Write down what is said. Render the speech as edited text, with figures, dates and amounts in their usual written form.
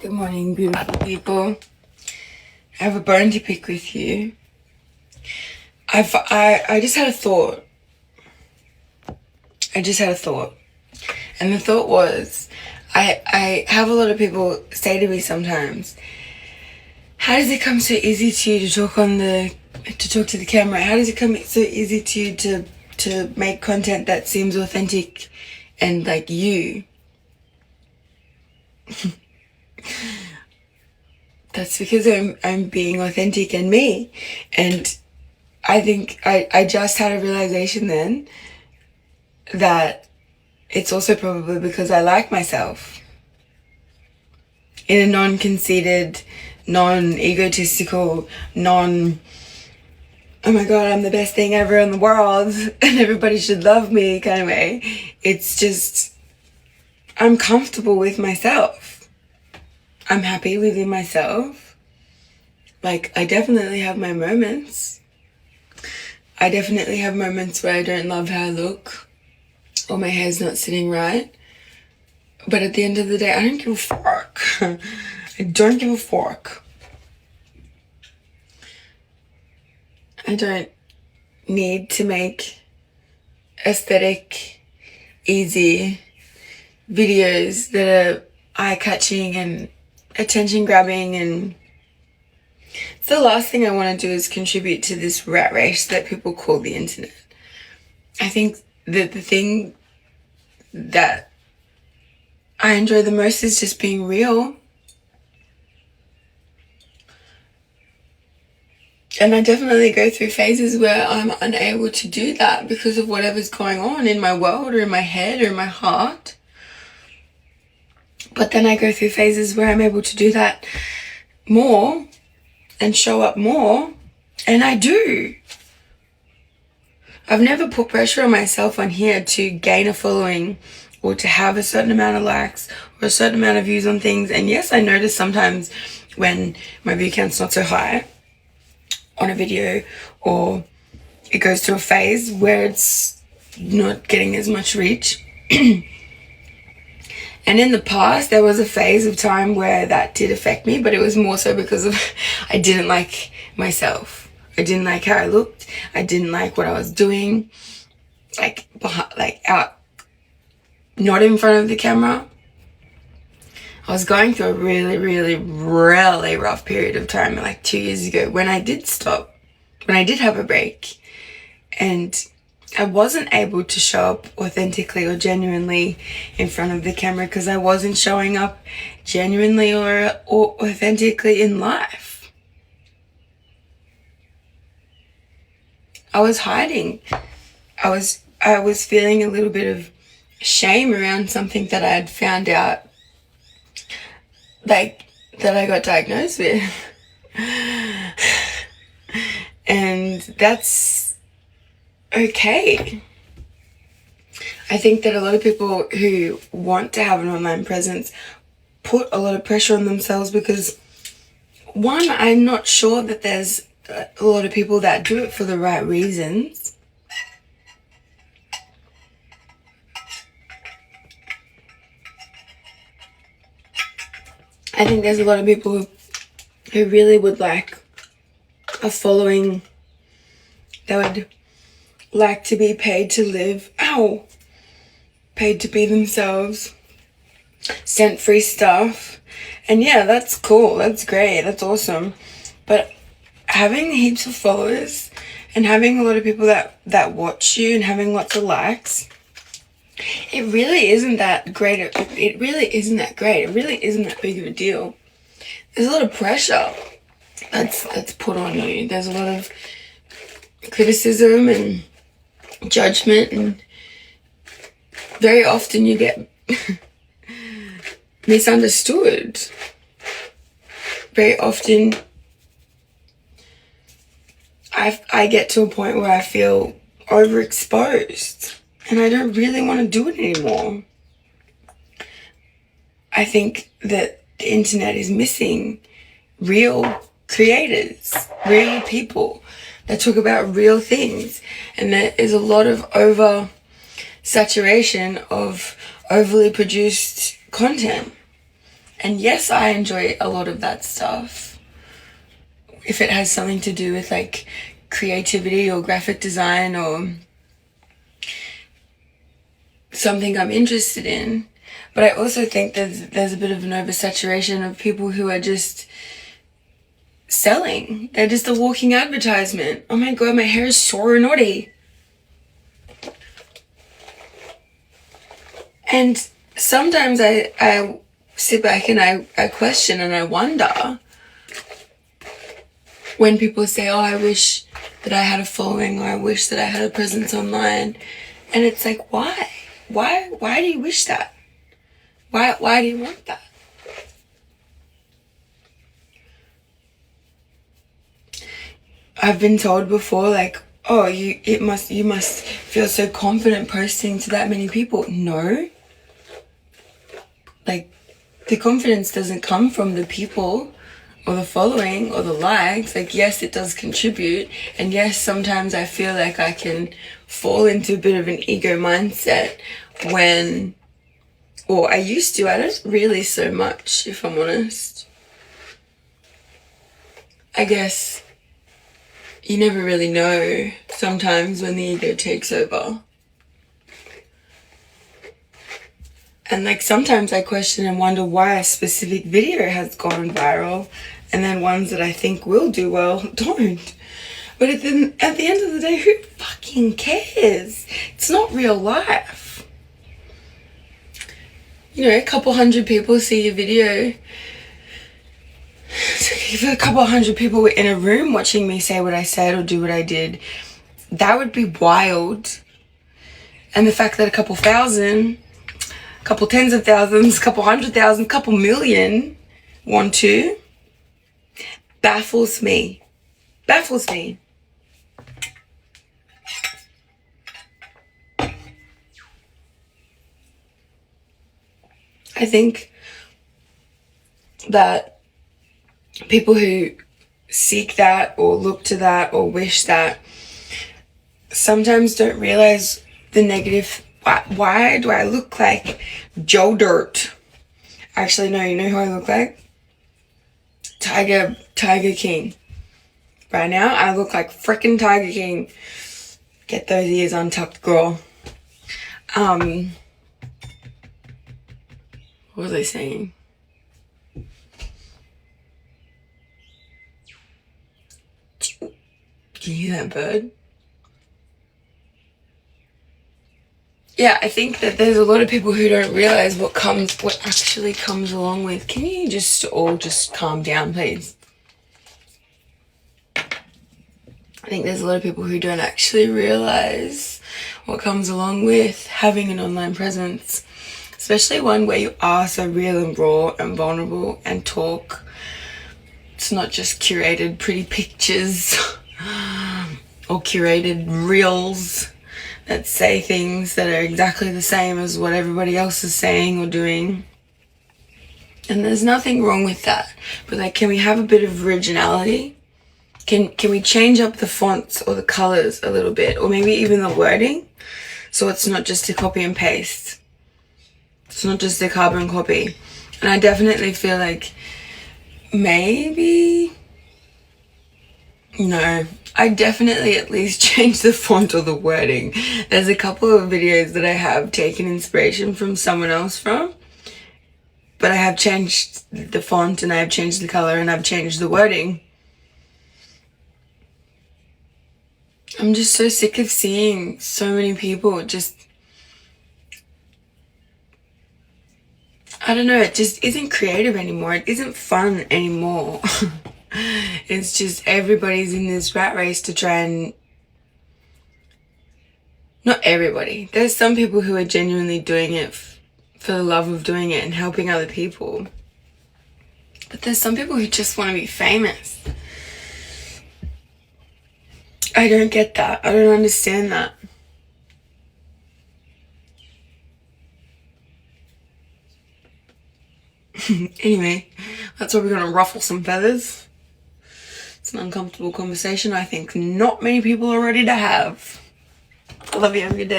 Good morning, beautiful people. I have a bone to pick with you. I just had a thought. And the thought was, I have a lot of people say to me sometimes, how does it come so easy to you to talk to the camera? How does it come so easy to you to make content that seems authentic and like you? That's because I'm being authentic and me. And I think I just had a realization then that it's also probably because I like myself in a non-conceited, non-egotistical, oh my god, I'm the best thing ever in the world and everybody should love me kind of way. It's just, I'm comfortable with myself. I'm happy within myself. Like, I definitely have my moments. I definitely have moments where I don't love how I look or my hair's not sitting right. But at the end of the day, I don't give a fuck. I don't give a fuck. I don't need to make aesthetic, easy videos that are eye-catching and attention-grabbing, and it's the last thing I want to do is contribute to this rat race that people call the internet. I think that the thing that I enjoy the most is just being real. And I definitely go through phases where I'm unable to do that because of whatever's going on in my world or in my head or in my heart. But then I go through phases where I'm able to do that more and show up more, and I do. I've never put pressure on myself on here to gain a following or to have a certain amount of likes or a certain amount of views on things. And yes, I notice sometimes when my view count's not so high on a video, or it goes through a phase where it's not getting as much reach. And in the past, there was a phase of time where that did affect me, but it was more so because of I didn't like myself. I didn't like how I looked. I didn't like what I was doing, like out, not in front of the camera. I was going through a really, really, really rough period of time, like 2 years ago, when I did stop, when I did have a break, and I wasn't able to show up authentically or genuinely in front of the camera because I wasn't showing up genuinely or authentically in life. I was hiding. I was feeling a little bit of shame around something that I had found out, like, that I got diagnosed with. And that's okay. I think that a lot of people who want to have an online presence put a lot of pressure on themselves because, one, I'm not sure that there's a lot of people that do it for the right reasons. I think there's a lot of people who really would like a following, that would like to be paid to live, paid to be themselves, sent free stuff. And yeah, that's cool, that's great, that's awesome. But having heaps of followers and having a lot of people that watch you and having lots of likes, it really isn't that great. It really isn't that great. It really isn't that big of a deal. There's a lot of pressure that's put on you. There's a lot of criticism and judgment, and very often you get misunderstood. Very often I get to a point where I feel overexposed and I don't really want to do it anymore. I think that the internet is missing real creators, real people that talk about real things. And there is a lot of saturation of overly produced content. And yes, I enjoy a lot of that stuff. If it has something to do with like creativity or graphic design or something I'm interested in. But I also think there's a bit of an oversaturation of people who are just selling. They're just a walking advertisement. Oh my god, my hair is so naughty. And sometimes I sit back and I question and I wonder when people say, oh, I wish that I had a following, or I wish that I had a presence online. And it's like, why? Why do you wish that? Why do you want that? I've been told before, like, oh, you must feel so confident posting to that many people. No. Like, the confidence doesn't come from the people or the following or the likes. Like, yes, it does contribute. And yes, sometimes I feel like I can fall into a bit of an ego mindset when, or I used to, I don't really so much, if I'm honest. I guess you never really know sometimes when the ego takes over. And like sometimes I question and wonder why a specific video has gone viral and then ones that I think will do well don't. But at the end of the day, who fucking cares? It's not real life. You know, a couple hundred people see your video. If a couple hundred people were in a room watching me say what I said or do what I did, that would be wild. And the fact that a couple thousand, couple tens of thousands, couple 100,000, couple million want to, baffles me. Baffles me. I think that people who seek that or look to that or wish that sometimes don't realize the negative. Why do I look like Joe Dirt? Actually, no, you know who I look like? Tiger King. Right now, I look like frickin' Tiger King. Get those ears untucked, girl. What was I saying? Can you hear that bird? Yeah, I think that there's a lot of people who don't realize what actually comes along with. Can you just all just calm down, please? I think there's a lot of people who don't actually realize what comes along with having an online presence, especially one where you are so real and raw and vulnerable and talk. It's not just curated pretty pictures or curated reels that say things that are exactly the same as what everybody else is saying or doing. And there's nothing wrong with that. But like, can we have a bit of originality? Can we change up the fonts or the colors a little bit, or maybe even the wording, so it's not just a copy and paste. It's not just a carbon copy. And I definitely feel like maybe, no, I definitely at least change the font or the wording. There's a couple of videos that I have taken inspiration from someone else from, but I have changed the font and I have changed the color and I've changed the wording. I'm just so sick of seeing so many people just, I don't know, it just isn't creative anymore. It isn't fun anymore. It's just everybody's in this rat race to try and, not everybody. There's some people who are genuinely doing it for the love of doing it and helping other people. But there's some people who just want to be famous. I don't get that. I don't understand that. Anyway, that's where we're going to ruffle some feathers. It's an uncomfortable conversation I think not many people are ready to have. I love you. Have a good day.